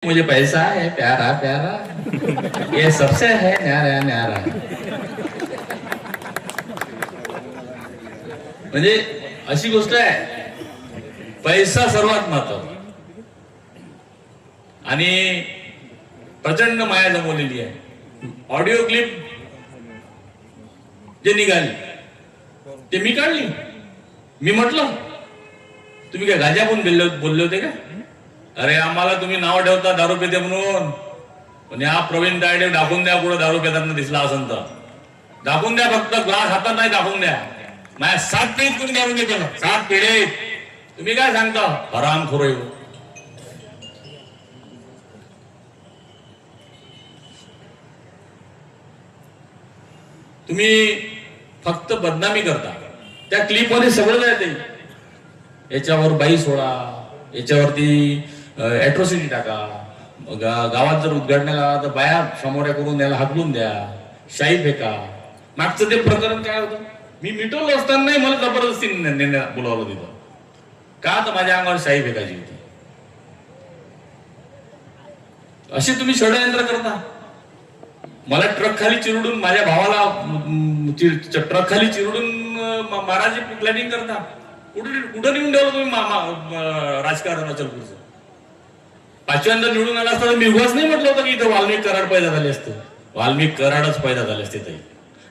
मुझे पैसा है प्यारा प्यारा, ये सबसे है न्यारा न्यारा. म्हणजे अशी गोष्ट आहे, पैसा सर्वात महत्वाचा आणि प्रचंड माया जमवलेली आहे. ऑडिओ क्लिप जे निघाली ते मी काढली. मी म्हटलं तुम्ही काय गांजापून बोलले होते का? अरे आम्हाला तुम्ही नाव ठेवता दारू पिते म्हणून, पण या प्रवीण तायडे दाखवून द्या कुठं दारू पिताना दिसला असेल तर दाखवून द्या. फक्त ग्लास हातात नाही दाखवून द्या. माझ्या 7 पिढीत तुम्ही दारू पितो, 7 पिढीत. तुम्ही काय सांगता हरामखोर आहे. तुम्ही फक्त बदनामी करता. त्या क्लिप मध्ये सगळं जाते. याच्यावर बाई सोडा, याच्यावरती ऍट्रॉसिटी टाका, गावात जर उद्घाटनाला तर बाया समोर करून द्यायला हाकलून द्या, शाई फेका. मागचं ते प्रकरण काय होतं, मी मिटवलं असताना नाही मला जबरदस्ती बोलावलं तिथं. का तर माझ्या अंगावर शाई फेकायची होती. असे तुम्ही षडयंत्र करता. मला ट्रक खाली चिरडून, माझ्या भावाला ट्रक खाली चिरडून मारायची प्लॅनिंग करता. कुठं निवडून ठेवलं तुम्ही राजकारण अचलपूरचं? 5व्यांदा निवडून आला असता तर मी उगाच नाही म्हटलं होतं की इथं वाल्मिक कराड पैदा झाले असते. वाल्मिक कराडच पैदा झाले असते ताई.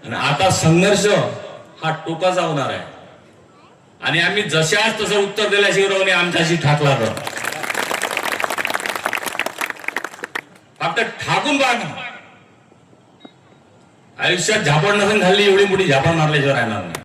आणि आता संघर्ष हा टोकाचा होणार आहे. आणि आम्ही जशाच तसं उत्तर दिल्याशिवाय आमच्याशी ठाकला तर फक्त ठाकून पाहणं. आयुष्यात झापड नसेल घालली एवढी मोठी झापड मारल्याशिवाय राहणार नाही.